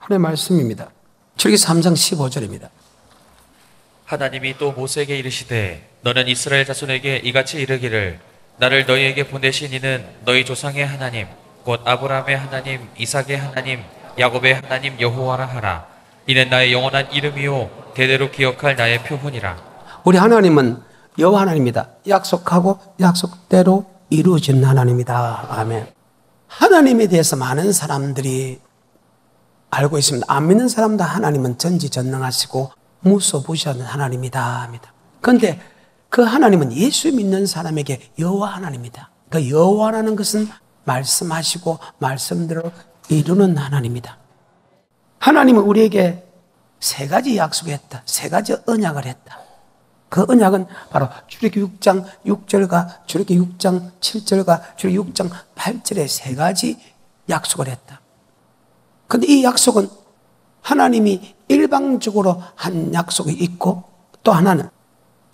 하나님의 말씀입니다. 출애굽기 3장 15절입니다. 하나님이 또 모세에게 이르시되 너는 이스라엘 자손에게 이같이 이르기를 나를 너희에게 보내신 이는 너희 조상의 하나님 곧 아브라함의 하나님 이삭의 하나님 야곱의 하나님 여호와라 하라. 이는 나의 영원한 이름이요 대대로 기억할 나의 표본이라. 우리 하나님은 여호와 하나님입니다. 약속하고 약속대로 이루어지는 하나님이다. 아멘. 하나님에 대해서 많은 사람들이 알고 있습니다. 안 믿는 사람도 하나님은 전지전능하시고 무소부지하는 하나님이다. 그런데 그 하나님은 예수 믿는 사람에게 여호와 하나님입니다. 그 여호와라는 것은 말씀하시고 말씀대로 이루는 하나님입니다. 하나님은 우리에게 세 가지 약속했다. 세 가지 언약을 했다. 그 언약은 바로 출애굽기 6장 6절과 출애굽기 6장 7절과 출애굽기 6장 8절에 세 가지 약속을 했다. 그런데 이 약속은 하나님이 일방적으로 한 약속이 있고 또 하나는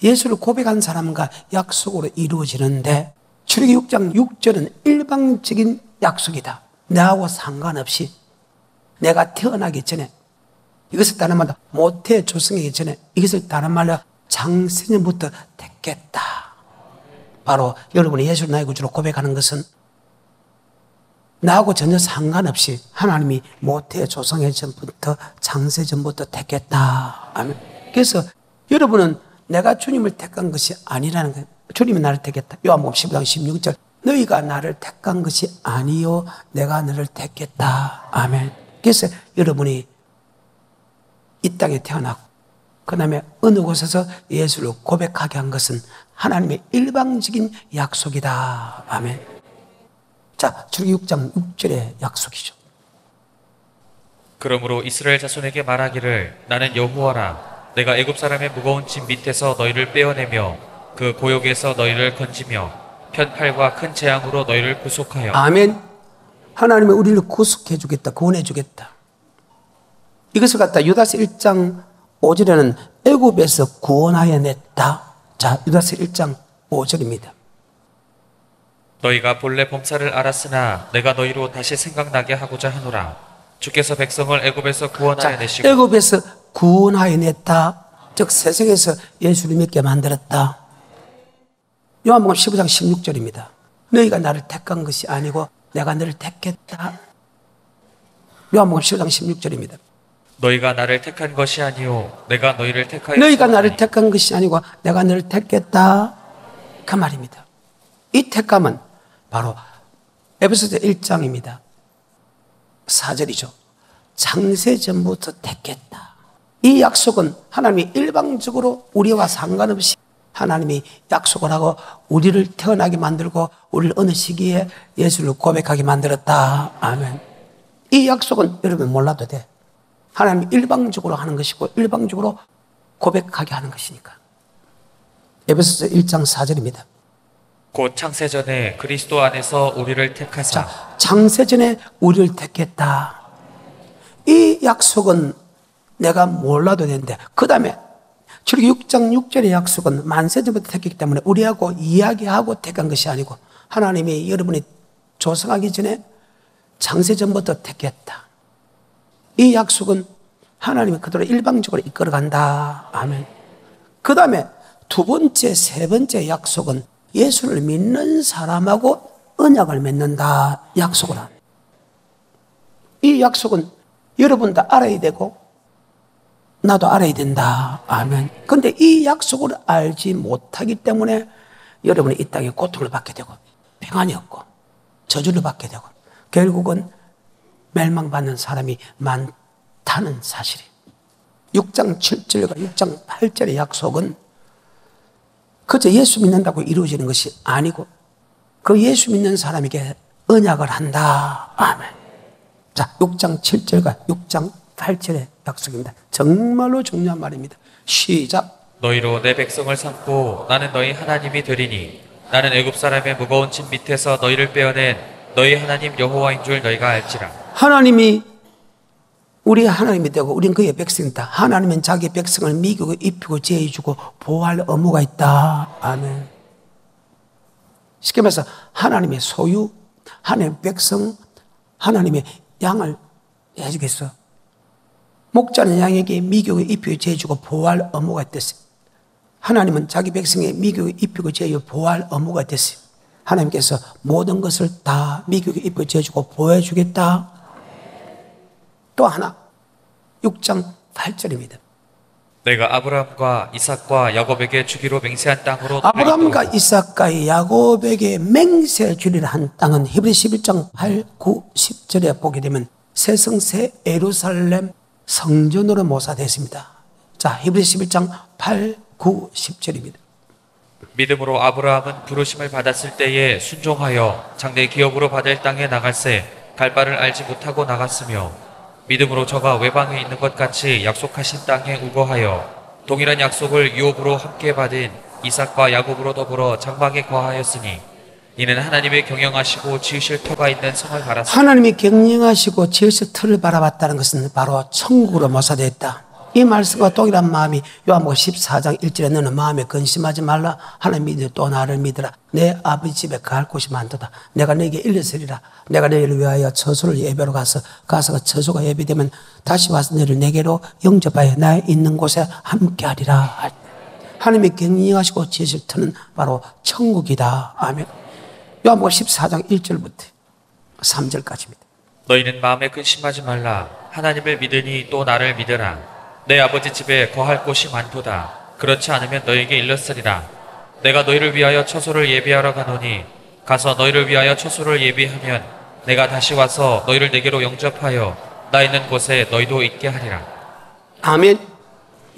예수를 고백한 사람과 약속으로 이루어지는데 출애굽기 6장 6절은 일방적인 약속이다. 나하고 상관없이 내가 태어나기 전에 이것을 다른 말로 모태 조성하기 전에 이것을 다른 말로 장세전부터 택했다. 바로 여러분이 예수를 나의 구주로 고백하는 것은 나하고 전혀 상관없이 하나님이 모태 조성의 전부터 장세전부터 택했다. 아멘. 그래서 여러분은 내가 주님을 택한 것이 아니라는 거예요. 주님이 나를 택했다. 요한복음 15장 16절 너희가 나를 택한 것이 아니요 내가 너를 택했다. 아멘. 그래서 여러분이 이 땅에 태어났고 그 다음에 어느 곳에서 예수를 고백하게 한 것은 하나님의 일방적인 약속이다. 아멘. 자, 출애굽기 6장 6절의 약속이죠. 그러므로 이스라엘 자손에게 말하기를 나는 여호와라. 내가 애굽 사람의 무거운 짐 밑에서 너희를 빼어내며 그 고역에서 너희를 건지며 편팔과 큰 재앙으로 너희를 구속하여. 아멘. 하나님은 우리를 구속해 주겠다. 구원해 주겠다. 이것을 갖다 유다서 1장 5절에는 애굽에서 구원하여 냈다. 자, 유다서 1장 5절입니다. 너희가 본래 범사를 알았으나 내가 너희로 다시 생각나게 하고자 하노라. 주께서 백성을 애굽에서 구원하여 내시고. 애굽에서 구원하여 냈다. 즉 세상에서 예수를 믿게 만들었다. 요한복음 15장 16절입니다. 너희가 나를 택한 것이 아니고 내가 너를 택했다. 요한복음 15장 16절입니다. 너희가 나를 택한 것이 아니요 내가 너희를 택하였다. 너희가 나를 택한 것이 아니고 내가 너를 택했다. 그 말입니다. 이 택함은 바로 에베소서 1장입니다. 4절이죠. 창세전부터 택했다. 이 약속은 하나님이 일방적으로 우리와 상관없이 하나님이 약속을 하고 우리를 태어나게 만들고 우리를 어느 시기에 예수를 고백하게 만들었다. 아멘. 이 약속은 여러분 몰라도 돼. 하나님이 일방적으로 하는 것이고 일방적으로 고백하게 하는 것이니까. 에베소서 1장 4절입니다. 곧 창세전에 그리스도 안에서 우리를 택하사. 자, 창세전에 우리를 택했다. 이 약속은 내가 몰라도 되는데 그 다음에 출애굽기 6장 6절의 약속은 만세전부터 택했기 때문에 우리하고 이야기하고 택한 것이 아니고 하나님이 여러분이 조성하기 전에 창세전부터 택했다. 이 약속은 하나님이 그대로 일방적으로 이끌어간다. 아멘. 그 다음에 두 번째, 세 번째 약속은 예수를 믿는 사람하고 언약을 맺는다. 약속을 합니다. 이 약속은 여러분도 알아야 되고 나도 알아야 된다. 아멘. 그런데 이 약속을 알지 못하기 때문에 여러분이 이 땅에 고통을 받게 되고 평안이 없고 저주를 받게 되고 결국은 멸망받는 사람이 많다는 사실이에요. 6장 7절과 6장 8절의 약속은 그저 예수 믿는다고 이루어지는 것이 아니고 그 예수 믿는 사람에게 언약을 한다. 아멘. 자, 6장 7절과 6장 8절의 약속입니다. 정말로 중요한 말입니다. 시작. 너희로 내 백성을 삼고 나는 너희 하나님이 되리니 나는 애굽 사람의 무거운 짐 밑에서 너희를 빼어낸 너희 하나님 여호와인 줄 너희가 알지라. 하나님이 우리 하나님이 되고 우리는 그의 백성이다. 하나님은 자기 백성을 미기고 입히고 제해주고 보호할 의무가 있다. 아멘. 쉽게 말해서 하나님의 소유, 하나님의 백성, 하나님의 양을 해주겠어. 목자는 양에게 미교를 입히고 재주고 보호할 의무가 됐어요. 하나님은 자기 백성의 미교를 입히고 재주고 보호할 의무가 됐어요. 하나님께서 모든 것을 다 미교를 입히고 재주고 보호해 주겠다. 또 하나 6장 8절입니다. 내가 아브라함과 이삭과 야곱에게 주기로 맹세한 땅으로 아브라함과 이삭과 야곱에게 맹세 주리라 한 땅은 히브리 11장 8, 9, 10절에 보게 되면 새성새 예루살렘 성전으로 모사됐습니다. 자, 히브리 11장 8, 9, 10절입니다. 믿음으로 아브라함은 부르심을 받았을 때에 순종하여 장래 기업으로 받을 땅에 나갈새 갈 바를 알지 못하고 나갔으며 믿음으로 저가 외방에 있는 것 같이 약속하신 땅에 우거하여 동일한 약속을 유업으로 함께 받은 이삭과 야곱으로 더불어 장막에 거하였으니 이는 하나님의 경영하시고 지으실 터가 있는 성을 바랐습니다. 하나님이 경영하시고 지으실 터를 바라봤다는 것은 바로 천국으로 모사됐다. 이 말씀과 동일한 마음이 요한복음 14장 1절에 너는 마음에 근심하지 말라. 하나님 믿으 또 나를 믿으라. 내 아버지 집에 갈 곳이 많도다. 내가 너에게 일렀으리라. 내가 너희를 위하여 처소를 예배로 가서 처소가 예배되면 다시 와서 너희를 내게로 영접하여 나의 있는 곳에 함께하리라. 하나님이 경영하시고 지으실 터는 바로 천국이다. 아멘. 요한복음 14장 1절부터 3절까지입니다. 너희는 마음에 근심하지 말라. 하나님을 믿으니 또 나를 믿으라. 내 아버지 집에 거할 곳이 많도다. 그렇지 않으면 너희에게 일렀으리라. 내가 너희를 위하여 처소를 예비하러 가노니 가서 너희를 위하여 처소를 예비하면 내가 다시 와서 너희를 내게로 영접하여 나 있는 곳에 너희도 있게 하리라. 아멘.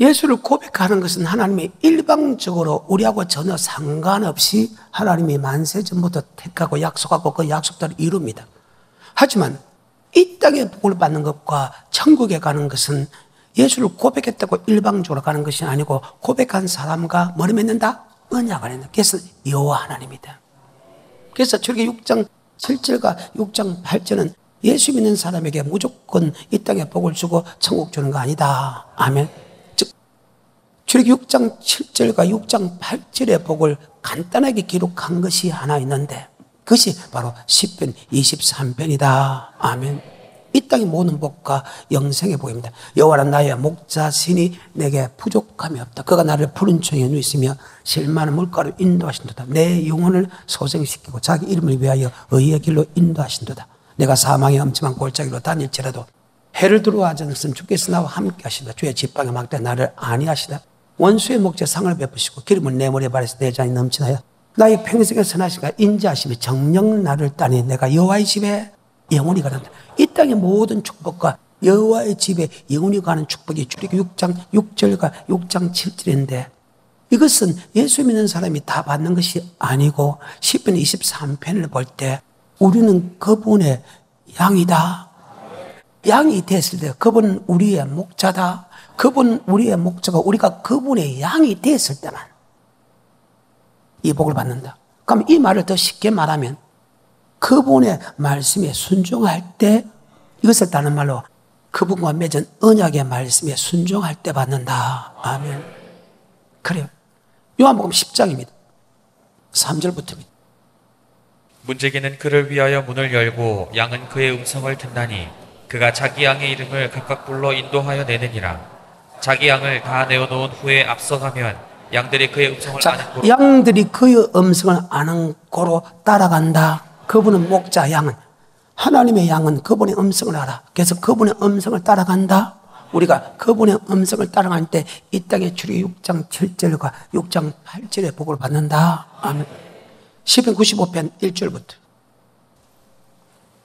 예수를 고백하는 것은 하나님이 일방적으로 우리하고 전혀 상관없이 하나님이 만세전부터 택하고 약속하고 그 약속대로 이룹니다. 하지만 이 땅에 복을 받는 것과 천국에 가는 것은 예수를 고백했다고 일방적으로 가는 것이 아니고 고백한 사람과 뭐를 맺는다? 언약을 맺는다. 그래서 여호와 하나님이다. 그래서 출애굽기 6장 7절과 6장 8절은 예수 믿는 사람에게 무조건 이 땅에 복을 주고 천국 주는 거 아니다. 아멘. 즉 출애굽기 6장 7절과 6장 8절의 복을 간단하게 기록한 것이 하나 있는데 그것이 바로 시편 23편이다. 아멘. 이 땅의 모든 복과 영생의 복입니다. 여호와는 나의 목자시니 내게 부족함이 없다. 그가 나를 푸른 초에 누이시며 실만한 물가로 인도하신도다. 내 영혼을 소생시키고 자기 이름을 위하여 의의 길로 인도하신도다. 내가 사망의 엄침한 골짜기로 다닐지라도 해를 두려워하지 않으면 주께서 나와 함께 하신다. 주의 지팡이 막대 나를 안위하시다. 원수의 목재 상을 베푸시고 기름을 내 머리에 바르시 내 잔이 넘치나요. 나의 평생의 선하시가 인자하심이 정녕 나를 따니 내가 여호와의 집에 영원히 가는다. 이 땅의 모든 축복과 여호와의 집에 영원히 가는 축복이 출애굽기 6장 6절과 6장 7절인데 이것은 예수 믿는 사람이 다 받는 것이 아니고 시편 23편을 볼 때 우리는 그분의 양이다. 양이 됐을 때 그분은 우리의 목자다. 그분 우리의 목자가 우리가 그분의 양이 됐을 때만 이 복을 받는다. 그럼 이 말을 더 쉽게 말하면 그분의 말씀에 순종할 때 이것을 다른 말로 그분과 맺은 언약의 말씀에 순종할 때 받는다. 아멘. 그래요. 요한복음 10장입니다. 3절부터입니다. 문지기는 그를 위하여 문을 열고 양은 그의 음성을 듣나니 그가 자기 양의 이름을 각각 불러 인도하여 내느니라. 자기 양을 다 내어놓은 후에 앞서가면 양들이 그의 음성을 아는 고로 양들이 그의 음성을 아는 고로 따라간다. 그분은 목자, 양은 하나님의 양은 그분의 음성을 알아. 그래서 그분의 음성을 따라간다. 우리가 그분의 음성을 따라갈 때 이 땅의 출애굽기 6장 7절과 6장 8절의 복을 받는다. 아멘. 시편 95편 1절부터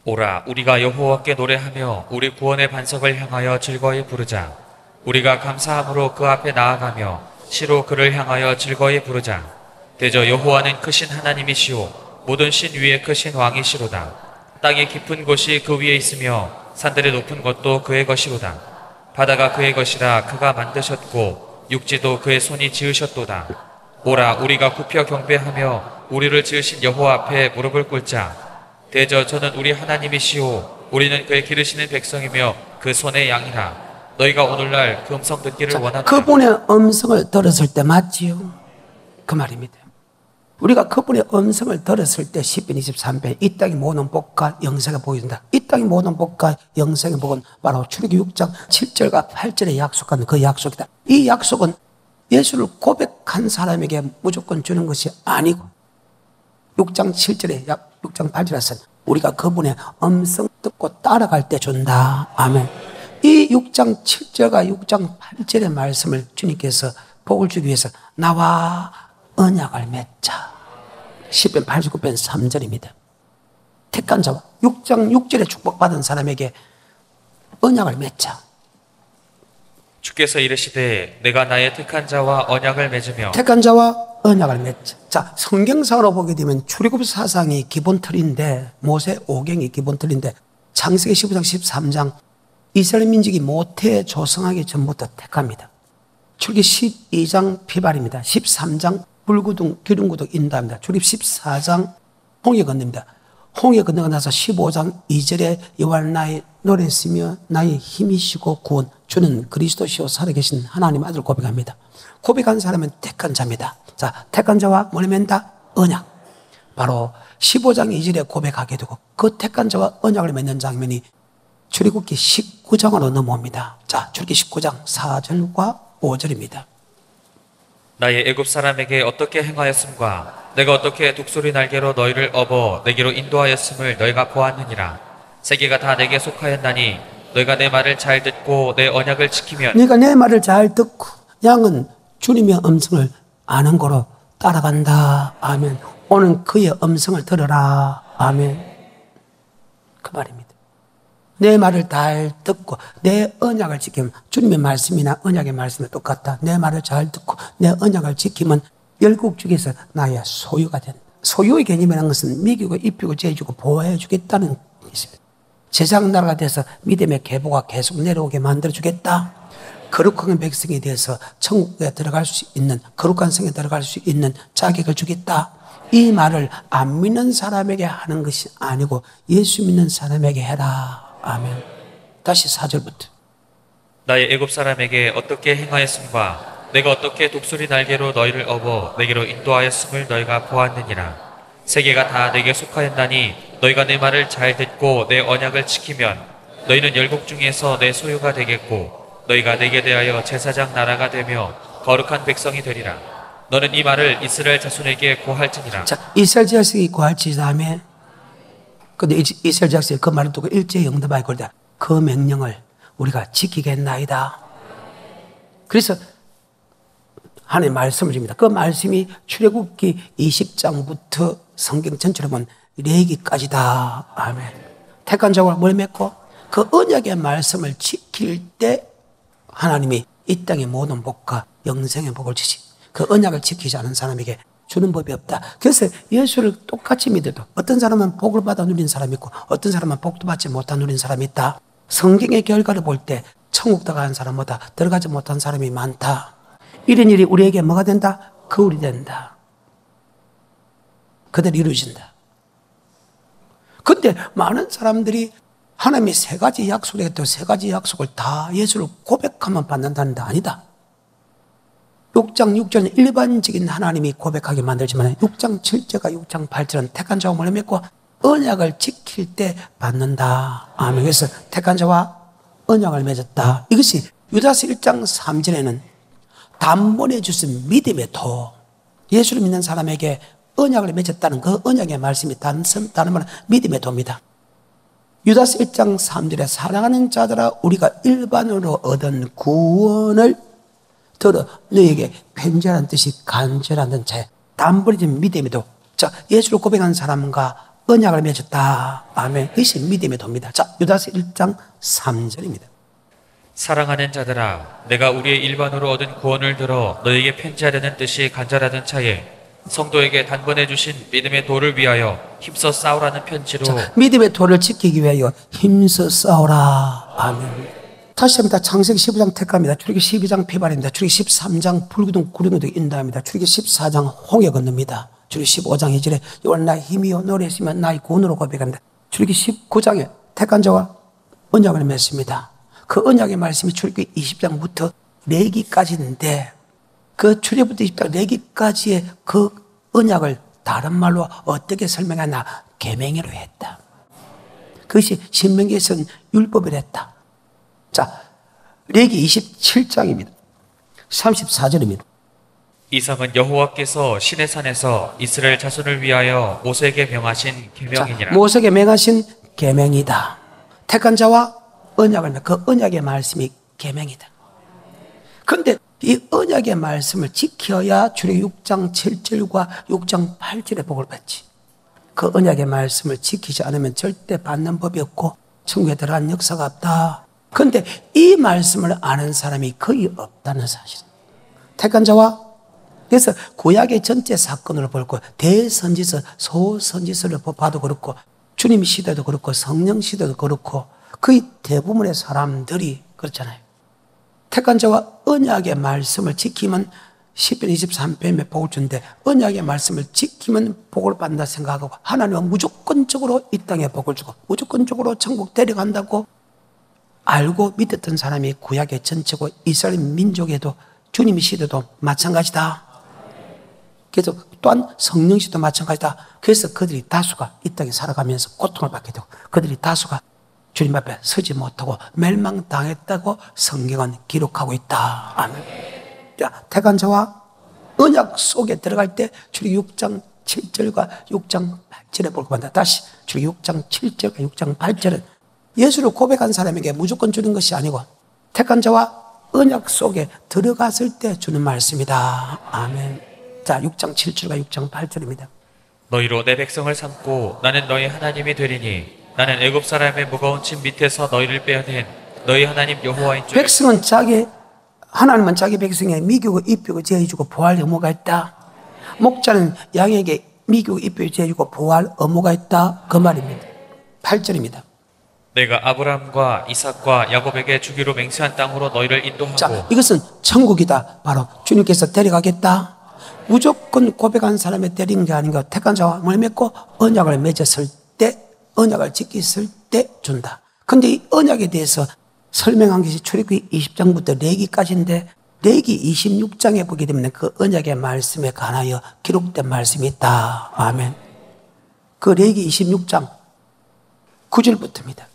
오라 우리가 여호와께 노래하며 우리 구원의 반석을 향하여 즐거이 부르자. 우리가 감사함으로 그 앞에 나아가며 시로 그를 향하여 즐거이 부르자. 대저 여호와는 크신 하나님이시오 모든 신 위에 크신 왕이시로다. 땅의 깊은 곳이 그 위에 있으며 산들의 높은 것도 그의 것이로다. 바다가 그의 것이라 그가 만드셨고 육지도 그의 손이 지으셨도다. 오라 우리가 굽혀 경배하며 우리를 지으신 여호와 앞에 무릎을 꿇자. 대저 저는 우리 하나님이시오 우리는 그의 기르시는 백성이며 그 손의 양이라. 너희가 오늘날 그 음성 듣기를 원하노라. 그분의 음성을 들었을 때 맞지요? 그 말입니다. 우리가 그분의 음성을 들었을 때 시편 23편 이 땅의 모든 복과 영생을 보여준다. 이 땅의 모든 복과 영생의 복은 바로 출애굽기 6장 7절과 8절에 약속한 그 약속이다. 이 약속은 예수를 고백한 사람에게 무조건 주는 것이 아니고 6장 7절에 6장 8절에서는 우리가 그분의 음성 듣고 따라갈 때 준다. 아멘. 이 6장 7절과 6장 8절의 말씀을 주님께서 복을 주기 위해서 나와 언약을 맺자. 시편 89편 3절입니다. 택한 자와 6장 6절에 축복받은 사람에게 언약을 맺자. 주께서 이르시되 내가 나의 택한 자와 언약을 맺으며 택한 자와 언약을 맺자. 자, 성경상으로 보게 되면 출애굽 사상이 기본 틀인데 모세 오경이 기본 틀인데 창세기 15장 13장 이스라엘 민족이 모태 조성하기 전부터 택합니다. 출애굽 12장 피발입니다. 13장 불구둥 기둥구둥 인도합니다. 출애굽 14장 홍해 건너입니다. 홍해 건너고 나서 15장 2절에 여호와 나의 노래했으며 나의 힘이시고 구원 주는 그리스도시요 살아계신 하나님 아들 고백합니다. 고백한 사람은 택한 자입니다. 자, 택한 자와 뭘 맺는다? 언약. 바로 15장 2절에 고백하게 되고 그 택한 자와 언약을 맺는 장면이 출애굽기 19장으로 넘어옵니다. 자, 출애굽기 19장 4절과 5절입니다. 나의 애굽 사람에게 어떻게 행하였음과 내가 어떻게 독수리 날개로 너희를 업어 내게로 인도하였음을 너희가 보았느니라. 세계가 다 내게 속하였나니 너희가 내 말을 잘 듣고 내 언약을 지키면 네가 내 말을 잘 듣고 양은 주님의 음성을 아는 거로 따라간다. 아멘. 오늘 그의 음성을 들으라. 아멘. 그 말입니다. 내 말을 잘 듣고 내 언약을 지키면 주님의 말씀이나 언약의 말씀이 똑같다. 내 말을 잘 듣고 내 언약을 지키면 열국 중에서 나의 소유가 된다. 소유의 개념이라는 것은 먹이고 입히고 재주고 보호해 주겠다는 것입니다. 세상 나라가 돼서 믿음의 계보가 계속 내려오게 만들어 주겠다. 거룩한 백성에 대해서 천국에 들어갈 수 있는 거룩한 성에 들어갈 수 있는 자격을 주겠다. 이 말을 안 믿는 사람에게 하는 것이 아니고 예수 믿는 사람에게 해라. 아멘. 다시 4절부터. 나의 애굽 사람에게 어떻게 행하였음과 내가 어떻게 독수리 날개로 너희를 업어 내게로 인도하였음을 너희가 보았느니라. 세계가 다 내게 속하였나니 너희가 내 말을 잘 듣고 내 언약을 지키면 너희는 열국 중에서 내 소유가 되겠고 너희가 내게 대하여 제사장 나라가 되며 거룩한 백성이 되리라. 너는 이 말을 이스라엘 자손에게 고할지니라. 자, 이스라엘 자손이 고할지 다음에 근데 이스라엘 자손이 그 말을 듣고 일제히 응답하여 그러다 그 명령을 우리가 지키겠나이다. 그래서 하나님의 말씀을 줍니다. 그 말씀이 출애굽기 20장부터 성경 전체로 보면 레위기까지다. 아멘. 택한 자와 뭘 맺고 그 언약의 말씀을 지킬 때 하나님이 이 땅의 모든 복과 영생의 복을 주시. 그 언약을 지키지 않은 사람에게 주는 법이 없다. 그래서 예수를 똑같이 믿어도 어떤 사람은 복을 받아 누린 사람이 있고 어떤 사람은 복도 받지 못한 누린 사람이 있다. 성경의 결과를 볼 때 천국 들어가는 사람보다 들어가지 못한 사람이 많다. 이런 일이 우리에게 뭐가 된다? 거울이 된다. 그대로 이루어진다. 근데 많은 사람들이 하나님이 세 가지 약속을 했고 세 가지 약속을 다 예수를 고백하면 받는다는 데 아니다. 6장 6절은 일반적인 하나님이 고백하게 만들지만 6장 7절과 6장 8절은 택한 자와 뭘 맺고 언약을 지킬 때 받는다. 아멘. 그래서 택한 자와 언약을 맺었다. 이것이 유다서 1장 3절에는 단번에 주신 믿음의 도, 예수를 믿는 사람에게 언약을 맺었다는 그 언약의 말씀이 다른 말은 믿음의 도입니다. 유다서 1장 3절에 사랑하는 자들아 우리가 일반으로 얻은 구원을 들어 너에게 편지하는 뜻이 간절한 자에 단번에 준 믿음의 도. 자, 예수를 고백한 사람과 언약을 맺었다. 아멘. 그것이 믿음의 도입니다. 자, 유다서 1장 3절입니다. 사랑하는 자들아 내가 우리의 일반으로 얻은 구원을 들어 너에게 편지하려는 뜻이 간절하던 차에 성도에게 단번에 주신 믿음의 도를 위하여 힘써 싸우라는 편지로. 자, 믿음의 도를 지키기 위하여 힘써 싸우라. 아멘. 다시 합니다. 창세기 15장 택합니다. 출애굽기 12장 피발입니다. 출애굽기 13장 불구둥 구름구둥 인도합니다. 출애굽기 14장 홍해 건너입니다. 출애굽기 15장 2절에 여호와 나의 힘이요 노래했으면 나의 구원으로 고백합니다. 출애굽기 19장에 택한 자와 언약을 맺습니다. 그 언약의 말씀이 출애굽기 20장부터 레위기까지인데 그 출애굽부터 20장 레위기까지의 그 언약을 다른 말로 어떻게 설명하나 계명으로 했다. 그것이 신명기에서는 율법이 됐다. 자, 레기 27장입니다. 34절입니다. 이상은 여호와께서 시내 산에서 이스라엘 자손을 위하여 모세에게 명하신 계명이니라. 모세에게 명하신 계명이다. 택한 자와 언약을 그 언약의 말씀이 계명이다. 그런데 이 언약의 말씀을 지켜야 출애굽기 6장 7절과 6장 8절의 복을 받지. 그 언약의 말씀을 지키지 않으면 절대 받는 법이 없고 천국에 들어간 역사가 없다. 그런데 이 말씀을 아는 사람이 거의 없다는 사실. 택한 자와, 그래서 구약의 전체 사건을 볼고 대선지서, 소선지서를 봐도 그렇고 주님 시대도 그렇고 성령 시대도 그렇고 거의 대부분의 사람들이 그렇잖아요. 택한 자와 언약의 말씀을 지키면 시편 23편에 복을 주는데 언약의 말씀을 지키면 복을 받는다 생각하고 하나님은 무조건적으로 이 땅에 복을 주고 무조건적으로 천국 데려간다고 알고 믿었던 사람이 구약의 전체고 이스라엘 민족에도 주님 시대도 마찬가지다. 그래서 또한 성령 시대도 마찬가지다. 그래서 그들이 다수가 이 땅에 살아가면서 고통을 받게 되고 그들이 다수가 주님 앞에 서지 못하고 멸망당했다고 성경은 기록하고 있다. 아멘. 택한 자와 언약 속에 들어갈 때 출애굽기 6장 7절과 6장 8절에 볼 것입니다. 다시 출애굽기 6장 7절과 6장 8절은 예수를 고백한 사람에게 무조건 주는 것이 아니고 택한 자와 언약 속에 들어갔을 때 주는 말씀이다. 아멘. 자, 6장 7절과 6장 8절입니다. 너희로 내 백성을 삼고 나는 너희 하나님이 되리니 나는 애굽 사람의 무거운 짐 밑에서 너희를 빼어낸 너희 하나님 여호와인 줄. 백성은 하나님은 자기 백성에게 미교고 입히고 제해주고 보호할 의무가 있다. 목자는 양에게 미교고 입히고 제해주고 보호할 의무가 있다. 그 말입니다. 8절입니다. 내가 아브라함과 이삭과 야곱에게 주기로 맹세한 땅으로 너희를 인도하고. 자, 이것은 천국이다. 바로 주님께서 데려가겠다. 무조건 고백한 사람에 데린 게 아닌가. 택한 자와 뭘 맺고 언약을 맺었을 때, 언약을 지켰을 때 준다. 근데 이 언약에 대해서 설명한 것이 출애굽기 20장부터 레기까지인데 레기 26장에 보게 되면 그 언약의 말씀에 관하여 기록된 말씀이 있다. 아멘. 그 레기 26장 9절부터입니다.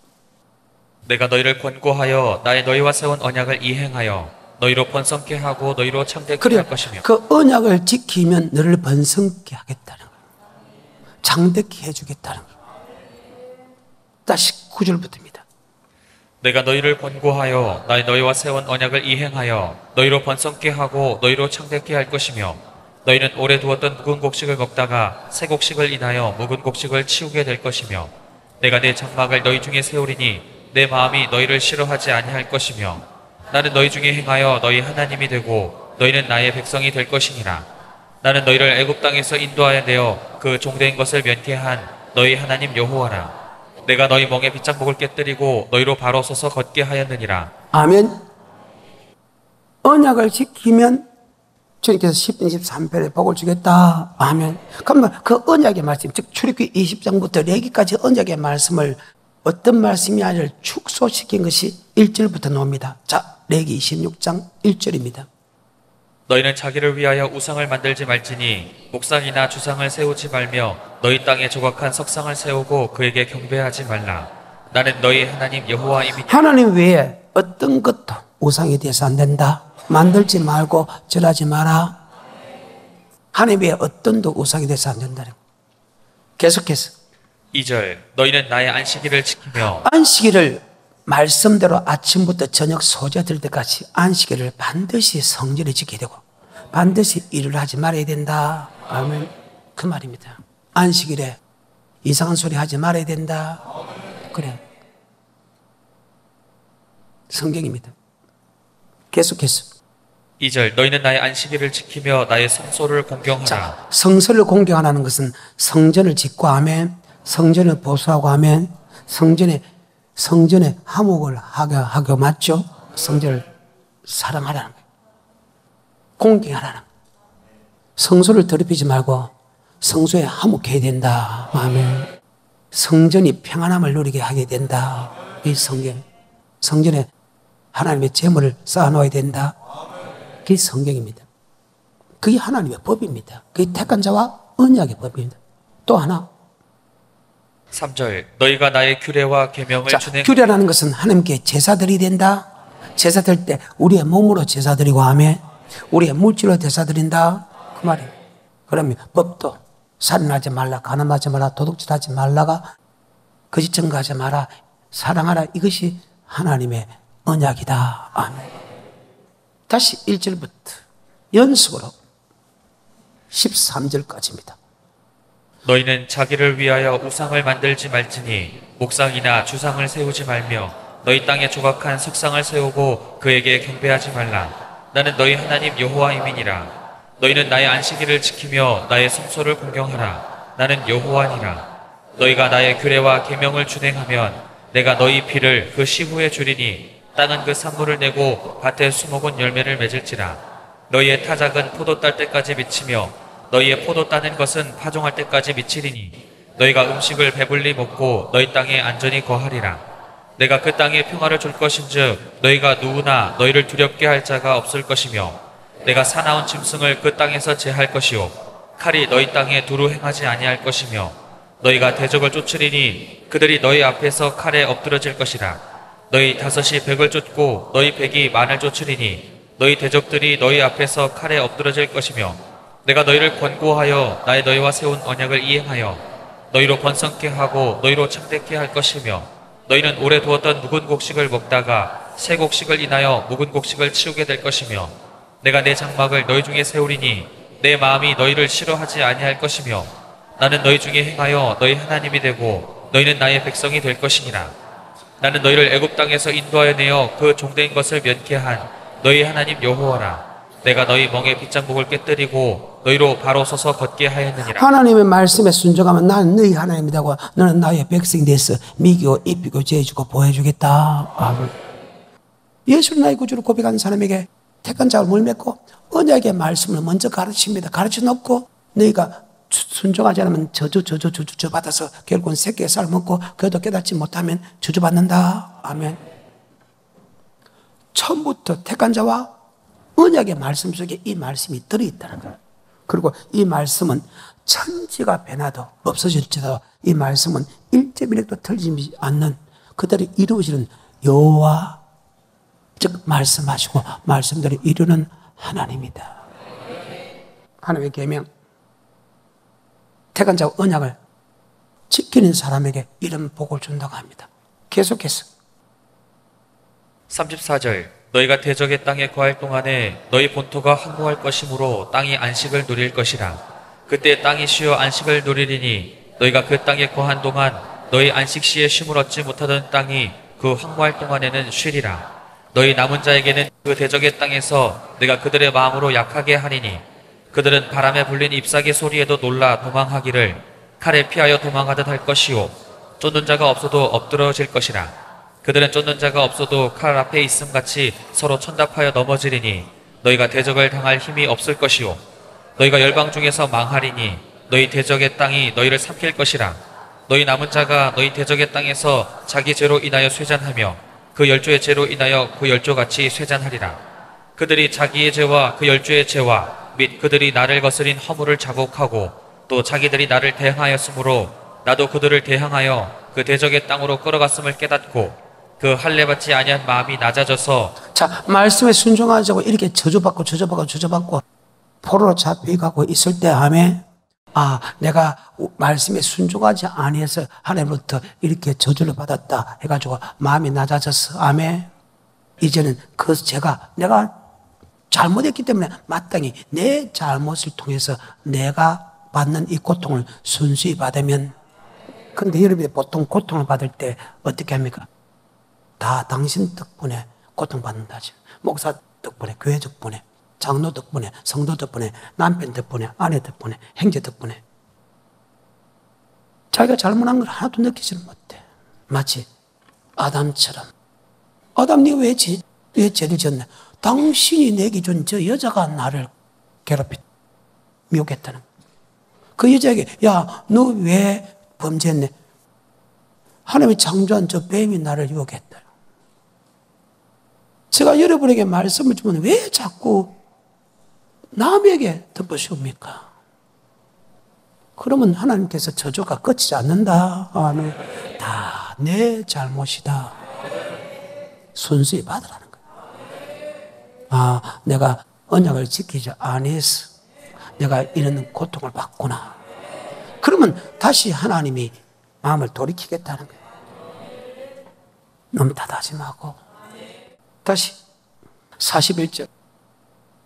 내가 너희를 권고하여 나의 너희와 세운 언약을 이행하여 너희로 번성케 하고 너희로 창대케 할 것이며. 그 언약을 지키면 너를 번성케 하겠다는 거예요. 창대케 해주겠다는 거예요. 다시 9절부터입니다. 내가 너희를 권고하여 나의 너희와 세운 언약을 이행하여 너희로 번성케 하고 너희로 창대케 할 것이며 너희는 오래 두었던 묵은 곡식을 먹다가 새 곡식을 인하여 묵은 곡식을 치우게 될 것이며 내가 내 장막을 너희 중에 세우리니 내 마음이 너희를 싫어하지 아니할 것이며 나는 너희 중에 행하여 너희 하나님이 되고 너희는 나의 백성이 될 것이니라. 나는 너희를 애굽 땅에서 인도하여 내어 그 종된 것을 면케한 너희 하나님 여호와라. 내가 너희 멍에 빗장목을 깨뜨리고 너희로 바로 서서 걷게 하였느니라. 아멘. 언약을 지키면 주님께서 10편 23편에 복을 주겠다. 아멘. 그러면 그 언약의 말씀, 즉 출애굽기 20장부터 레기까지 언약의 말씀을 어떤 말씀이냐를 축소시킨 것이 1절부터 나옵니다. 자, 레기 26장 1절입니다. 너희는 자기를 위하여 우상을 만들지 말지니 목상이나 주상을 세우지 말며 너희 땅에 조각한 석상을 세우고 그에게 경배하지 말라. 나는 너희 하나님 여호와이니. 하나님 외에 어떤 것도 우상이 돼서 안 된다. 만들지 말고 절하지 마라. 하나님 외에 어떤 도 우상이 돼서 안 된다는 거예요. 계속해서 2절 너희는 나의 안식일을 지키며. 안식일을 말씀대로 아침부터 저녁 소재 들 때까지 안식일을 반드시 성전에 지켜야 되고 반드시 일을 하지 말아야 된다. 아멘. 그 말입니다. 안식일에 이상한 소리 하지 말아야 된다. 그래. 성경입니다. 계속해서 2절 너희는 나의 안식일을 지키며 나의 성소를 공경하라. 자, 성소를 공경하라는 것은 성전을 짓고 아멘, 성전을 보수하고 아멘, 성전에 화목을 하고 맞죠? 성전을 사랑하라는 거예요. 공경하라는 거예요. 성소를 더럽히지 말고 성소에 화목해야 된다. 아멘. 성전이 평안함을 누리게 하게 된다. 이 성경. 성전에 하나님의 재물을 쌓아놓아야 된다. 그게 성경입니다. 그게 하나님의 법입니다. 그게 택한 자와 언약의 법입니다. 또 하나, 3절 너희가 나의 규례와 계명을 자, 준행 규례라는 것은 하나님께 제사드리 된다. 제사 드릴 때 우리의 몸으로 제사 드리고 하면 우리의 물질로 제사 드린다. 그 말이에요. 그러면 법도 살인하지 말라, 간음하지 마라, 도둑질하지 말라가 거짓 증거하지 마라, 사랑하라, 이것이 하나님의 언약이다. 아멘. 다시 1절부터 연속으로 13절까지입니다. 너희는 자기를 위하여 우상을 만들지 말지니 목상이나 주상을 세우지 말며 너희 땅에 조각한 석상을 세우고 그에게 경배하지 말라. 나는 너희 하나님 여호와임이니라. 너희는 나의 안식일을 지키며 나의 성소를 공경하라. 나는 여호와니라. 너희가 나의 규례와 계명을 준행하면 내가 너희 피를 그 시후에 주리니 땅은 그 산물을 내고 밭에 수목은 열매를 맺을지라. 너희의 타작은 포도 딸 때까지 미치며 너희의 포도 따는 것은 파종할 때까지 미치리니 너희가 음식을 배불리 먹고 너희 땅에 안전히 거하리라. 내가 그 땅에 평화를 줄 것인즉 너희가 누구나 너희를 두렵게 할 자가 없을 것이며 내가 사나운 짐승을 그 땅에서 제할 것이요 칼이 너희 땅에 두루 행하지 아니할 것이며 너희가 대적을 쫓으리니 그들이 너희 앞에서 칼에 엎드러질 것이라. 너희 다섯이 백을 쫓고 너희 백이 만을 쫓으리니 너희 대적들이 너희 앞에서 칼에 엎드러질 것이며 내가 너희를 권고하여 나의 너희와 세운 언약을 이행하여 너희로 번성케 하고 너희로 창대케 할 것이며 너희는 오래 두었던 묵은 곡식을 먹다가 새 곡식을 인하여 묵은 곡식을 치우게 될 것이며 내가 내 장막을 너희 중에 세우리니 내 마음이 너희를 싫어하지 아니할 것이며 나는 너희 중에 행하여 너희 하나님이 되고 너희는 나의 백성이 될 것이니라. 나는 너희를 애굽 땅에서 인도하여 내어 그 종된 것을 면케한 너희 하나님 여호와라. 내가 너희 멍에 빗장목을 깨뜨리고 너희로 바로 서서 걷게 하였느니라. 하나님의 말씀에 순종하면 나는 너희 하나님이라고 너는 나의 백성이 돼서 미기고 입히고 죄주고 보여주겠다. 아멘. 예수를 나의 구주로 고백한 사람에게 택한 자를 물맺고 언약의 말씀을 먼저 가르칩니다. 가르쳐 놓고 너희가 순종하지 않으면 저주 받아서 결국은 새끼의 쌀 먹고 그래도 깨닫지 못하면 저주 받는다. 아멘. 처음부터 택한 자와 언약의 말씀 속에 이 말씀이 들어있다는 거예요. 그리고 이 말씀은 천지가 변화도 없어질지라도 이 말씀은 1.1획도 틀리지 않는 그들이 이루어지는 여호와 즉 말씀하시고 말씀대로 이루는 하나님이다. 하나님의 계명 택한 자와 언약을 지키는 사람에게 이런 복을 준다고 합니다. 계속해서 34절 너희가 대적의 땅에 거할 동안에 너희 본토가 황무할 것이므로 땅이 안식을 누릴 것이라. 그때 땅이 쉬어 안식을 누리리니 너희가 그 땅에 거한 동안 너희 안식 시에 쉼을 얻지 못하던 땅이 그 황무할 동안에는 쉬리라. 너희 남은 자에게는 그 대적의 땅에서 내가 그들의 마음으로 약하게 하리니 그들은 바람에 불린 잎사귀 소리에도 놀라 도망하기를 칼에 피하여 도망하듯 할 것이요 쫓는 자가 없어도 엎드러질 것이라. 그들은 쫓는 자가 없어도 칼 앞에 있음같이 서로 천답하여 넘어지리니 너희가 대적을 당할 힘이 없을 것이요 너희가 열방 중에서 망하리니 너희 대적의 땅이 너희를 삼킬 것이라. 너희 남은 자가 너희 대적의 땅에서 자기 죄로 인하여 쇠잔하며 그 열조의 죄로 인하여 그 열조같이 쇠잔하리라. 그들이 자기의 죄와 그 열조의 죄와 및 그들이 나를 거스린 허물을 자복하고 또 자기들이 나를 대항하였으므로 나도 그들을 대항하여 그 대적의 땅으로 끌어갔음을 깨닫고 그 할례받지 아니한 마음이 낮아져서 자 말씀에 순종하자고 이렇게 저주받고 포로로 잡혀가고 있을 때 하면 내가 말씀에 순종하지 아니해서 하나님으로부터 이렇게 저주를 받았다 해가지고 마음이 낮아져서 아멘. 이제는 그 죄가 내가 잘못했기 때문에 마땅히 내 잘못을 통해서 내가 받는 이 고통을 순수히 받으면 근데 여러분이 보통 고통을 받을 때 어떻게 합니까? 다 당신 덕분에 고통받는다지. 목사 덕분에, 교회 덕분에, 장로 덕분에, 성도 덕분에, 남편 덕분에, 아내 덕분에, 형제 덕분에. 자기가 잘못한 걸 하나도 느끼지는 못해. 마치 아담처럼. 아담 네가 왜 죄를 지었냐? 당신이 내게 준 저 여자가 나를 미혹했다는 거야. 그 여자에게 야, 너 왜 범죄했네? 하나님이 창조한 저 뱀이 나를 유혹했다. 제가 여러분에게 말씀을 주면 왜 자꾸 남에게 덮어씌웁니까? 그러면 하나님께서 저주가 끝이지 않는다. 아멘. 다 내 잘못이다. 순수히 받으라는 거예요. 내가 언약을 지키지 않아서 내가 이런 고통을 받구나. 그러면 다시 하나님이 마음을 돌이키겠다는 거예요. 너무 다다짐하고. 다시 41절.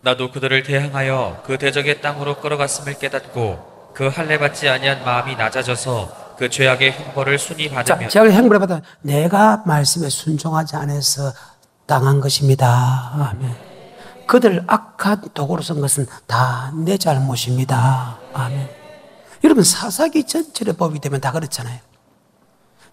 나도 그들을 대항하여 그 대적의 땅으로 끌어갔음을 깨닫고 그 할례 받지 아니한 마음이 낮아져서 그 죄악의 형벌을 순히 받으며. 자, 죄악의 형벌을 받아 내가 말씀에 순종하지 않아서 당한 것입니다. 아멘. 그들 악한 도구로 쓴 것은 다 내 잘못입니다. 아멘. 여러분, 사사기 전체의 법이 되면 다 그렇잖아요.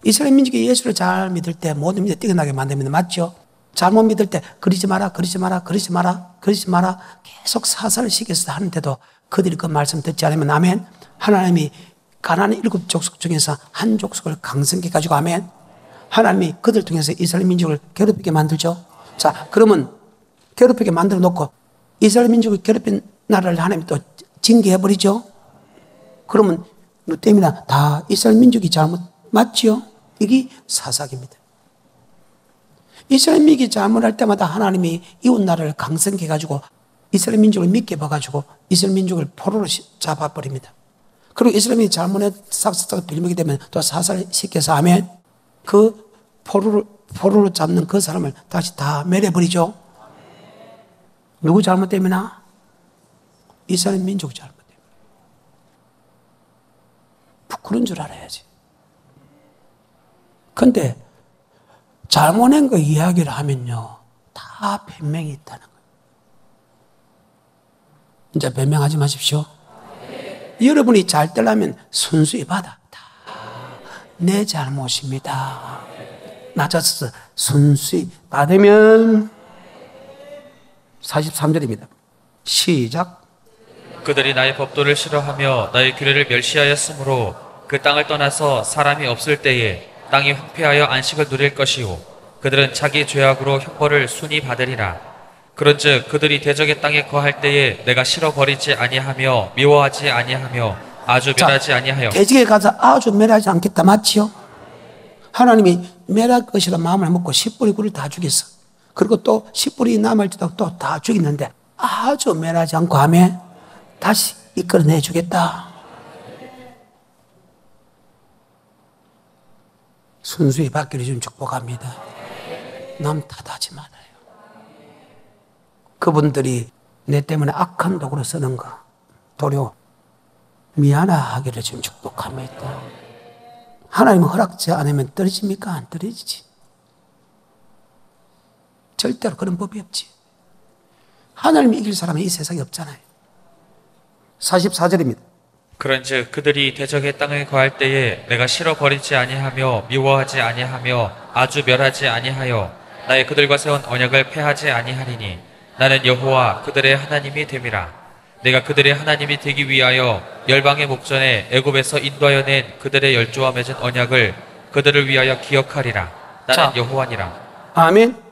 이스라엘 민족이 예수를 잘 믿을 때 모든 믿음 뛰어나게 만듭니다. 맞죠? 잘못 믿을 때 그러지 마라, 그러지 마라, 그러지 마라, 그러지 마라 계속 사사를 시켜서 하는데도 그들이 그 말씀 듣지 않으면 아멘. 하나님이 가나안 7 족속 중에서 한 족속을 강성케 가지고 아멘. 하나님이 그들 통해서 이스라엘 민족을 괴롭히게 만들죠. 자, 그러면 괴롭히게 만들어 놓고 이스라엘 민족을 괴롭힌 나라를 하나님이 또 징계해버리죠. 그러면 너 때문에 다 이스라엘 민족이 잘못 맞지요? 이게 사사기입니다. 이스라엘 민족이 잘못할 때마다 하나님이 이웃 나라를 강성케 해가지고 이스라엘 민족을 믿게 봐가지고 이스라엘 민족을 포로로 잡아버립니다. 그리고 이스라엘 민족이 잘못해 싹싹 빌미게 되면 또 사사를 시켜서 하면 그 포로로 잡는 그 사람을 다시 다 멸해버리죠. 누구 잘못 때문에? 이스라엘 민족 잘못 때문에. 부끄러운 줄 알아야지. 근데 잘못한 거 이야기를 하면요, 다 변명이 있다는 거예요. 이제 변명하지 마십시오. 여러분이 잘 되려면 순수히 받아. 다 내 잘못입니다. 낮아서 순수히 받으면 43절입니다. 시작. 그들이 나의 법도를 싫어하며 나의 규례를 멸시하였으므로 그 땅을 떠나서 사람이 없을 때에 땅이 황폐하여 안식을 누릴 것이요 그들은 자기 죄악으로 형벌을 순히 받으리라. 그런즉 그들이 대적의 땅에 거할 때에 내가 싫어버리지 아니하며 미워하지 아니하며 아주 멸하지 아니하여. 대적에 가서 아주 멸하지 않겠다. 맞지요? 하나님이 멸할 것이라 마음을 먹고 10뿌리 굴을 다 죽였어. 그리고 또 10뿌리 남을지도 또 다 죽였는데 아주 멸하지 않고 하면 다시 이끌어내 주겠다. 순수히 받기를 좀 축복합니다. 남 탓하지 말아요. 그분들이 내 때문에 악한 도구로 쓰는 거 도리어 미안하기를 좀 축복합니다. 하나님은 허락지 않으면 떨어집니까? 안 떨어지지. 절대로 그런 법이 없지. 하나님이 이길 사람은 이 세상에 없잖아요. 44절입니다. 그런즉 그들이 대적의 땅에 거할 때에 내가 싫어버리지 아니하며 미워하지 아니하며 아주 멸하지 아니하여 나의 그들과 세운 언약을 폐하지 아니하리니 나는 여호와 그들의 하나님이 됨이라. 내가 그들의 하나님이 되기 위하여 열방의 목전에 애굽에서 인도하여 낸 그들의 열조와 맺은 언약을 그들을 위하여 기억하리라. 나는 여호와니라. 아멘.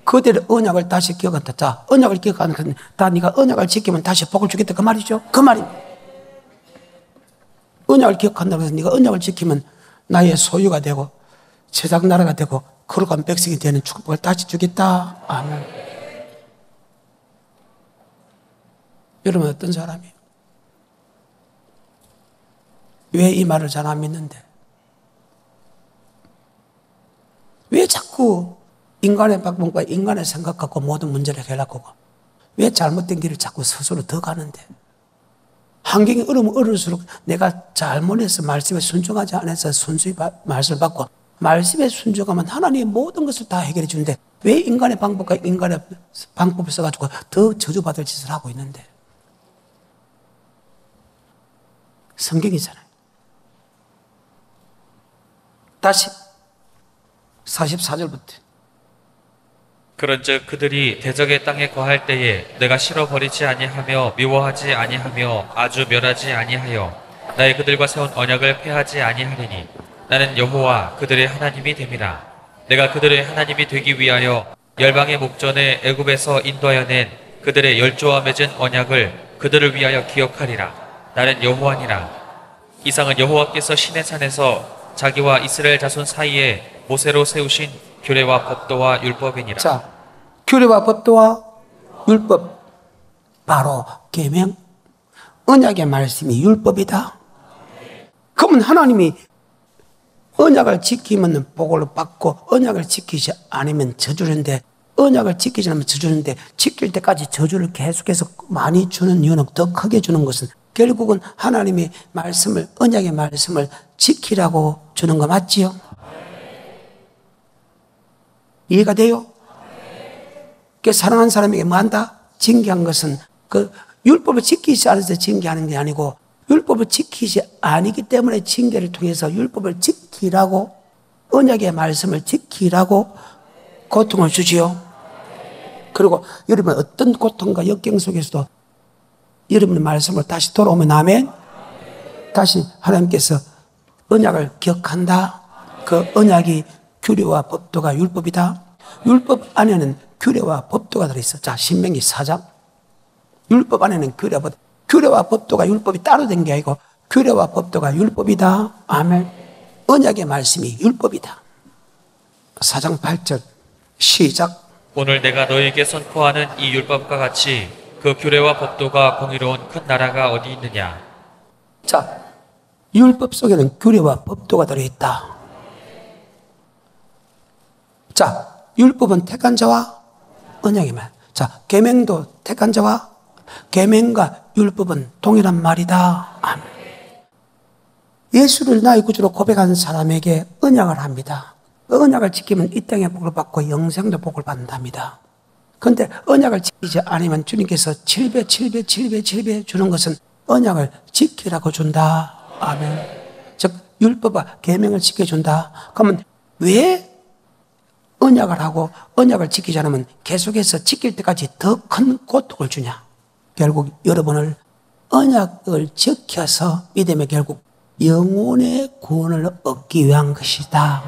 그들의 언약을 다시 기억한다. 자, 언약을 기억하는 건 다 네가 언약을 지키면 다시 복을 주겠다 그 말이죠. 그 말입니다. 언약을 기억한다고 해서 네가 언약을 지키면 나의 소유가 되고 제작 나라가 되고 거룩한 백성이 되는 축복을 다시 주겠다. 아멘. 여러분 어떤 사람이에요? 왜 이 말을 잘 안 믿는데? 왜 자꾸 인간의 방법과 인간의 생각 갖고 모든 문제를 해결하고 왜 잘못된 길을 자꾸 스스로 더 가는데? 환경이 어려우면 어려울수록 내가 잘못해서 말씀에 순종하지 않아서 순수히 말씀을 받고 말씀에 순종하면 하나님의 모든 것을 다 해결해 주는데 왜 인간의 방법과 인간의 방법을 써가지고 더 저주받을 짓을 하고 있는데? 성경이잖아요. 다시 44절부터. 그런즉 그들이 대적의 땅에 거할 때에 내가 싫어버리지 아니하며 미워하지 아니하며 아주 멸하지 아니하여 나의 그들과 세운 언약을 폐하지 아니하리니 나는 여호와 그들의 하나님이 됨이라. 내가 그들의 하나님이 되기 위하여 열방의 목전에 애굽에서 인도하여 낸 그들의 열조와 맺은 언약을 그들을 위하여 기억하리라. 나는 여호와니라. 이상은 여호와께서 시내 산에서 자기와 이스라엘 자손 사이에 모세로 세우신 규례와 법도와 율법이니라. 자, 규례와 법도와 율법, 바로 계명, 언약의 말씀이 율법이다. 그러면 하나님이 언약을 지키면 복을 받고 언약을 지키지 않으면 저주는데, 언약을 지키지 않으면 저주는데, 지킬 때까지 저주를 계속해서 많이 주는 이유는, 더 크게 주는 것은 결국은 하나님의 말씀을, 언약의 말씀을 지키라고 주는 거 맞지요? 이해가 돼요? 그 사랑하는 사람에게 뭐 한다? 징계한 것은 그 율법을 지키지 않아서 징계하는 게 아니고, 율법을 지키지 아니기 때문에 징계를 통해서 율법을 지키라고, 언약의 말씀을 지키라고 고통을 주지요. 그리고 여러분 어떤 고통과 역경 속에서도 여러분의 말씀을 다시 돌아오면 아멘. 다시 하나님께서 언약을 기억한다. 그 언약이 규례와 법도가 율법이다. 율법 안에는 규례와 법도가 들어있어. 자, 신명기 4장. 율법 안에는 규례와 법도가 율법이 따로 된 게 아니고 규례와 법도가 율법이다. 아멘. 언약의 말씀이 율법이다. 4장 8절 시작. 오늘 내가 너희에게 선포하는 이 율법과 같이 그 규례와 법도가 공의로운 큰 나라가 어디 있느냐. 자, 율법 속에는 규례와 법도가 들어있다. 자, 율법은 택한 자와 언약의 말. 자, 계명도 택한 자와, 계명과 율법은 동일한 말이다. 아멘. 예수를 나의 구주로 고백하는 사람에게 언약을 합니다. 언약을 지키면 이 땅에 복을 받고 영생도 복을 받는답니다. 그런데 언약을 지키지 않으면 주님께서 7배, 7배, 7배, 7배 주는 것은 언약을 지키라고 준다. 아멘. 즉 율법과 계명을 지켜준다. 그러면 왜 언약을 하고 언약을 지키지 않으면 계속해서 지킬 때까지 더 큰 고통을 주냐? 결국 여러분을 언약을 지켜서 믿음의 결국 영혼의 구원을 얻기 위한 것이다.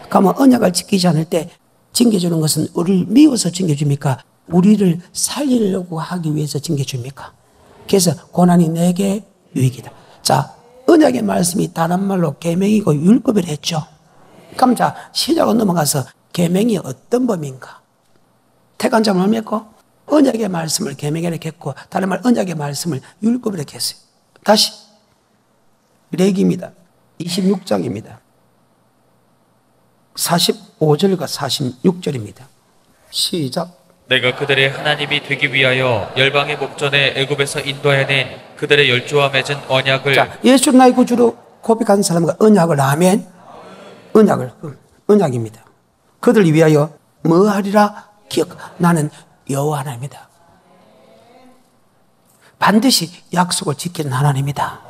그러면 언약을 지키지 않을 때 징계주는 것은 우리를 미워서 징계줍니까? 우리를 살리려고 하기 위해서 징계줍니까? 그래서 고난이 내게 유익이다. 자, 언약의 말씀이 다른 말로 계명이고 율법을 했죠. 그럼 자, 시작으로 넘어가서 계명이 어떤 법인가? 택한 자를 맺고 언약의 말씀을 계명이라 했고, 다른 말 언약의 말씀을 율법이라 했어요. 다시 레기입니다. 26장입니다. 45절과 46절입니다. 시작. 내가 그들의 하나님이 되기 위하여 열방의 목전에 애굽에서 인도하여낸 그들의 열조와 맺은 언약을. 자, 예수 나의 구주로 고백한 사람과 언약을 하면 언약입니다. 그들을 위하여 뭐 하리라? 기억. 나는 여호와 하나님이다. 반드시 약속을 지키는 하나님이다.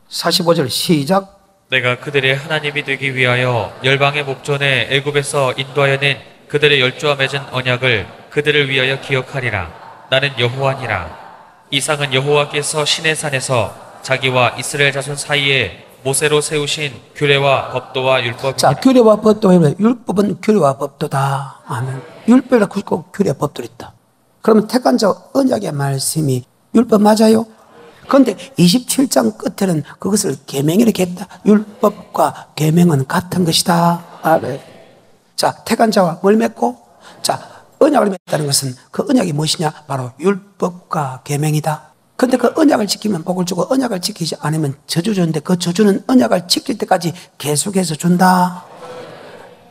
45절 시작. 내가 그들의 하나님이 되기 위하여 열방의 목전에 애굽에서 인도하여낸 그들의 열조와 맺은 언약을 그들을 위하여 기억하리라. 나는 여호와니라. 이상은 여호와께서 시내 산에서 자기와 이스라엘 자손 사이에 모세로 세우신 규례와 법도와 율법이니라. 자, 규례와 법도와 율법은 규례와 법도다. 아멘. 율법이라 굵고 규례 법도 있다. 그러면 택한 자 언약의 말씀이 율법 맞아요? 그런데 27장 끝에는 그것을 계명이라 했다. 율법과 계명은 같은 것이다. 아멘. 자, 택한 자와 뭘 맺고? 자, 언약을 맺다는 것은 그 언약이 무엇이냐? 바로 율법과 계명이다. 그런데 그 언약을 지키면 복을 주고 언약을 지키지 않으면 저주 주는데, 그 저주는 언약을 지킬 때까지 계속해서 준다.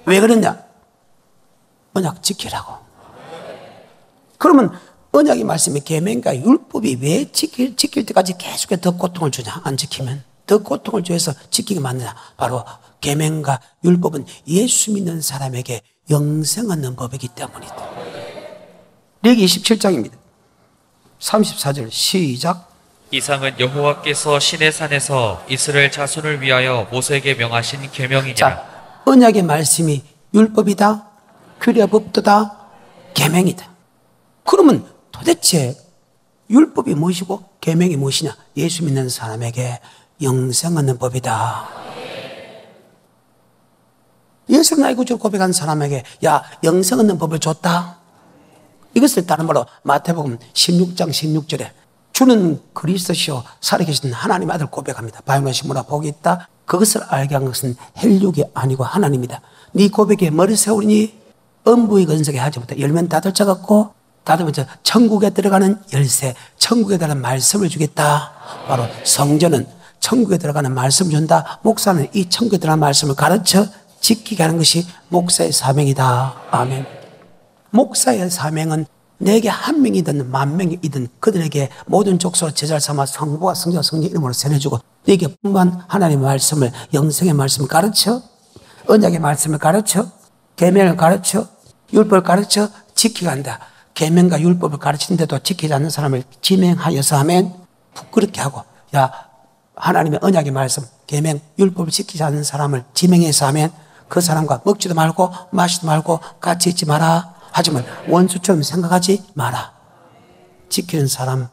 왜 그러냐? 언약 지키라고. 그러면 언약의 말씀이 계명과 율법이 왜 지킬 때까지 계속해서 더 고통을 주냐? 안 지키면 더 고통을 줘서 지키게 만드냐? 바로 계명과 율법은 예수 믿는 사람에게 영생 얻는 법이기 때문이다. 레기 27장입니다. 34절 시작. 이상은 여호와께서 시내 산에서 이스라엘 자손을 위하여 모세에게 명하신 계명이니라. 자, 언약의 말씀이 율법이다, 규례 법도다, 계명이다. 그러면 도대체 율법이 무엇이고 계명이 무엇이냐? 예수 믿는 사람에게 영생 얻는 법이다. 예수를 나의 구주로 고백한 사람에게 야, 영생 얻는 법을 줬다. 이것을 다른 말로 마태복음 16장 16절에 주는 그리스도시요 살아계신 하나님의 아들 고백합니다. 바요나 시모나 복이 있다. 그것을 알게 한 것은 혈육이 아니고 하나님이다. 네 고백에 머리 세우니 음부의 건석에 하지부터 열면 닫을 자 같고 닫으면 천국에 들어가는 열쇠, 천국에 들어가는 말씀을 주겠다. 바로 성전은 천국에 들어가는 말씀을 준다. 목사는 이 천국에 들어가는 말씀을 가르쳐 지키게 하는 것이 목사의 사명이다. 아멘. 목사의 사명은 내게 한 명이든 만 명이든 그들에게 모든 족속으로 제자를 삼아 성부와 성자와 성령 이름으로 세례주고 네게 분반 하나님의 말씀을 영생의 말씀을 가르쳐 언약의 말씀을 가르쳐 계명을 가르쳐 율법을 가르쳐 지키게 한다. 계명과 율법을 가르치는데도 지키지 않는 사람을 지명하여서 하면 부끄럽게 하고 야 하나님의 언약의 말씀 계명 율법을 지키지 않는 사람을 지명해서 하면 그 사람과 먹지도 말고 마시지도 말고 같이 있지 마라. 하지만 원수처럼 생각하지 마라. 지키는 사람과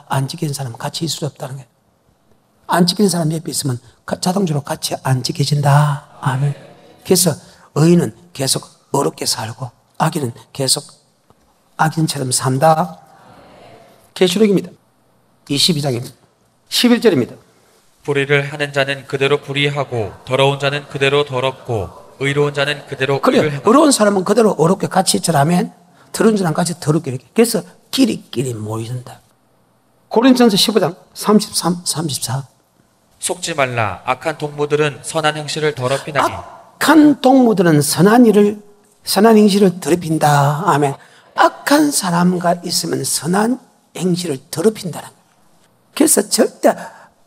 안 지키는 사람은 같이 있을 수 없다는 거예요. 안 지키는 사람 옆에 있으면 자동적으로 같이 안 지켜진다. 아멘. 그래서 의인은 계속 어렵게 살고 악인은 계속 악인처럼 산다. 계시록입니다. 22장입니다. 11절입니다. 불의를 하는 자는 그대로 불의하고 더러운 자는 그대로 더럽고 의로운 자는 그대로 그래요. 의를 행하고 의로운 사람은 그대로 어렵게 같이 있으라면 더러운 사람 같이 더럽게 이렇게. 그래서 끼리끼리 모이는다. 고린도전서 15장 33, 34. 속지 말라. 악한 동무들은 선한 행실을 더럽히나니 악한 동무들은 선한 행실을 더럽힌다. 아멘. 악한 사람과 있으면 선한 행실을 더럽힌다는 거예요. 그래서 절대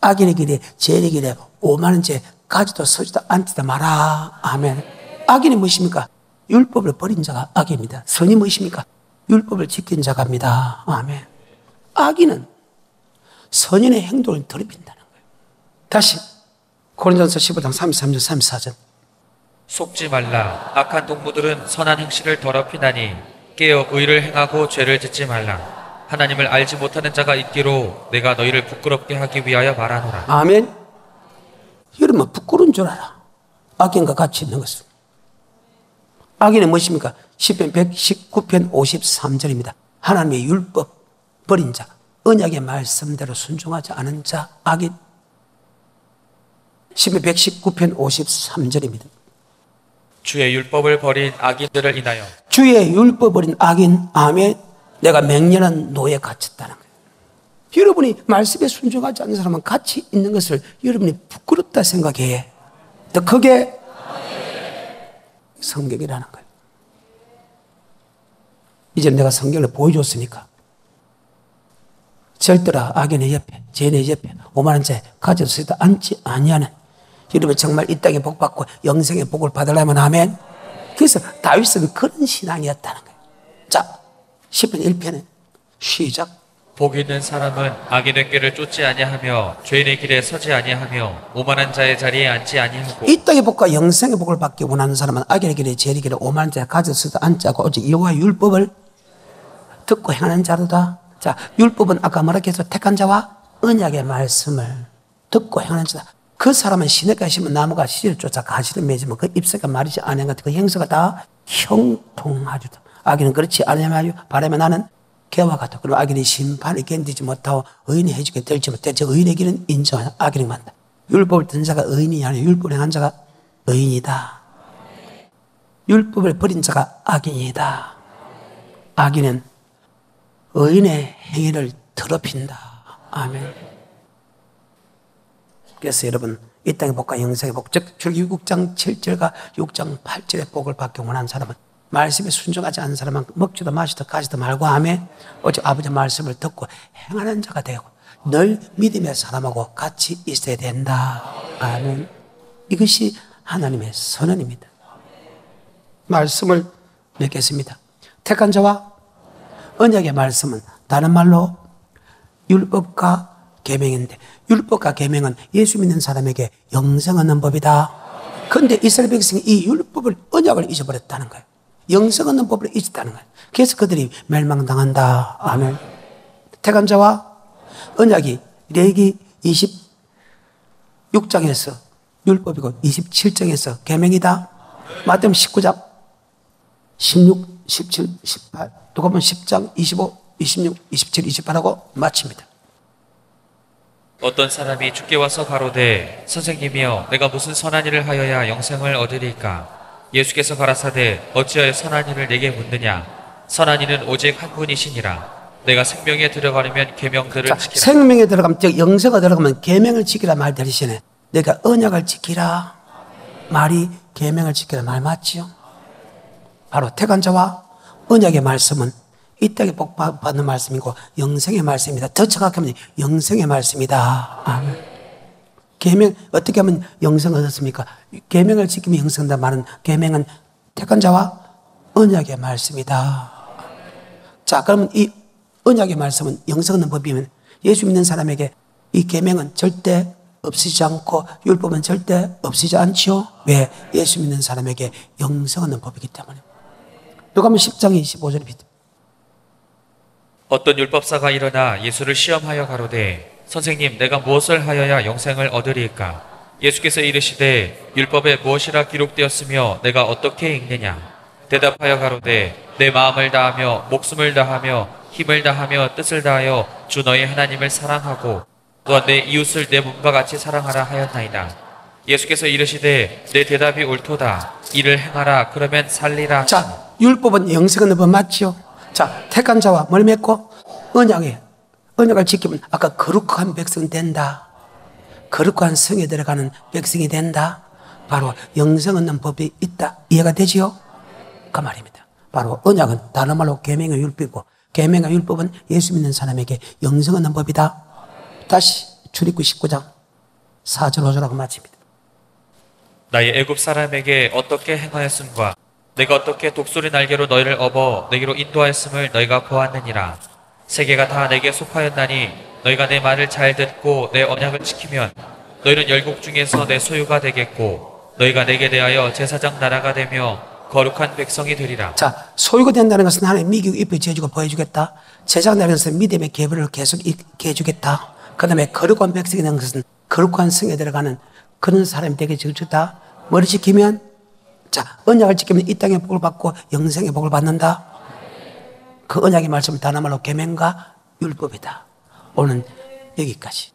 악인의 길에 죄의 길에 오만한 죄 가지도 서지도 앉지도 마라. 아멘. 악인이 무엇입니까? 율법을 버린 자가 악입니다. 선이 무엇입니까? 율법을 지킨 자가입니다. 아멘. 악인은 선인의 행동을 더럽힌다는 거예요. 다시 고린도전서 15장 33절 34절. 속지 말라. 악한 동무들은 선한 행실을 더럽히나니 깨어 의를 행하고 죄를 짓지 말라. 하나님을 알지 못하는 자가 있기로 내가 너희를 부끄럽게 하기 위하여 말하노라. 아멘. 여러분 부끄러운 줄 알아. 악인과 같이 있는 것은. 악인은 무엇입니까? 시편 119편 53절입니다. 하나님의 율법 버린 자, 언약의 말씀대로 순종하지 않은 자, 악인. 시편 119편 53절입니다. 주의 율법을 버린 악인들을 인하여 주의 율법 버린 악인, 아멘. 내가 맹렬한 노예에 갇혔다는 거예요. 여러분이 말씀에 순종하지 않는 사람은 같이 있는 것을 여러분이 부끄럽다 생각해. 더 크게 성경이라는 거예요. 이제 내가 성경을 보여줬으니까 절대로 악인의 옆에, 죄인의 옆에 오만한 자에 가져서도 앉지 아니하는 여러분 정말 이 땅에 복 받고 영생의 복을 받으려면 아멘. 그래서 다윗은 그런 신앙이었다는 거예요. 자, 시편 1편에 시작. 복 있는 사람은 악인의 꾀를 쫓지 아니하며 죄인의 길에 서지 아니하며 오만한 자의 자리에 앉지 아니하고 이 땅의 복과 영생의 복을 받기 원하는 사람은 악인의 길에 죄인의 길에 오만한 자에 가져서도 앉지 않고 오직 여호와의 율법을 듣고 행하는 자로다. 자, 율법은 아까 뭐라 했어? 택한 자와 언약의 말씀을 듣고 행하는 자다. 그 사람은 시냇가에 심은 나무가 씨를 쫓아 가시를 맺으면 그 잎새가 마르지 않은 것, 그 행서가 다 형통하리다. 악인은 그렇지 않으며 바라면 나는 개와 같다. 그리고 악인이 심판을 견디지 못하고 의인이 해주게 될지 못해 저 의인의 길은 인정하냐. 악인이 만다. 율법을 듣는 자가 의인이 아니라 율법을 행한 자가 의인이다. 율법을 버린 자가 악인이다. 악인은 의인의 행위를 더럽힌다. 아멘. 그래서 여러분 이 땅의 복과 영생의 복, 즉 출애굽기 6장 7절과 6장 8절의 복을 받기 원하는 사람은 말씀에 순종하지 않는 사람은 먹지도 마시도 가지도 말고 하면 오직 아버지 말씀을 듣고 행하는 자가 되고 늘 믿음의 사람하고 같이 있어야 된다. 아멘. 이것이 하나님의 선언입니다. 말씀을 맺겠습니다. 택한 자와 언약의 말씀은 다른 말로 율법과 계명인데 율법과 계명은 예수 믿는 사람에게 영생 얻는 법이다. 그런데 이스라엘 백성이 이 율법을 언약을 잊어버렸다는 거예요. 영생 얻는 법을 잊었다는 거예요. 그래서 그들이 멸망당한다. 아멘. 택한 자와 언약이 레위기 26장에서 율법이고 27장에서 계명이다. 마태복음 19장 16, 17, 18 누가복음 10장 25 26, 27, 28하고 마칩니다. 어떤 사람이 주께 와서 가로되 선생님이여 내가 무슨 선한 일을 하여야 영생을 얻으리까? 예수께서 가라사대 어찌하여 선한 일을 내게 묻느냐? 선한 이는 오직 한 분이시니라. 내가 생명에 들어가려면 계명들을 자, 지키라. 생명에 들어가면, 즉 영생에 들어가면 계명을 지키라 말 대신에 내가 언약을 지키라 말이 계명을 지키라 말 맞지요? 바로 택한 자와 언약의 말씀은 이 땅에 복 받는 말씀이고 영생의 말씀입니다. 더 정확히 하면 영생의 말씀이다. 아멘. 계명 어떻게 하면 영생을 얻었습니까? 계명을 지키면 영생한다 말은 계명은 택한 자와 언약의 말씀이다. 자, 그러면 이 언약의 말씀은 영생 얻는 법이면 예수 믿는 사람에게 이 계명은 절대 없어지지 않고 율법은 절대 없어지지 않지요. 왜? 예수 믿는 사람에게 영생 얻는 법이기 때문에. 누가복음 10장 25절입니다. 어떤 율법사가 일어나 예수를 시험하여 가로되 선생님 내가 무엇을 하여야 영생을 얻으리까? 예수께서 이르시되 율법에 무엇이라 기록되었으며 내가 어떻게 읽느냐? 대답하여 가로되 내 마음을 다하며 목숨을 다하며 힘을 다하며 뜻을 다하여 주 너희 하나님을 사랑하고 또한 내 이웃을 내 몸과 같이 사랑하라 하였나이다. 예수께서 이르시되 내 대답이 옳도다. 이를 행하라 그러면 살리라. 자, 율법은 영생 얻는 법 맞죠? 자, 택한 자와 뭘 맺고 언약을 지키면 아까 거룩한 백성 된다. 거룩한 성에 들어가는 백성이 된다. 바로 영생 얻는 법이 있다. 이해가 되지요? 그 말입니다. 바로 언약은 다른 말로 계명의 율법이고 계명의 율법은 예수 믿는 사람에게 영생 얻는 법이다. 다시 출애굽 19장 4절 5절하고 마칩니다. 나의 애굽 사람에게 어떻게 행하였음과 내가 어떻게 독수리 날개로 너희를 업어 내게로 인도하였음을 너희가 보았느니라. 세계가 다 내게 속하였나니 너희가 내 말을 잘 듣고 내 언약을 지키면 너희는 열국 중에서 내 소유가 되겠고 너희가 내게 대하여 제사장 나라가 되며 거룩한 백성이 되리라. 자, 소유가 된다는 것은 하나님 미국 입에 지어주고 보여주겠다. 제사장 나라는 것은 믿음의 계보를 계속 있게 해주겠다. 그 다음에 거룩한 백성이 되는 것은 거룩한 성에 들어가는 그런 사람이 되게 해주겠다. 뭐를 지키면? 자, 언약을 지키면 이 땅의 복을 받고 영생의 복을 받는다. 그 언약의 말씀은 다른 말로 계명과 율법이다. 오늘 여기까지.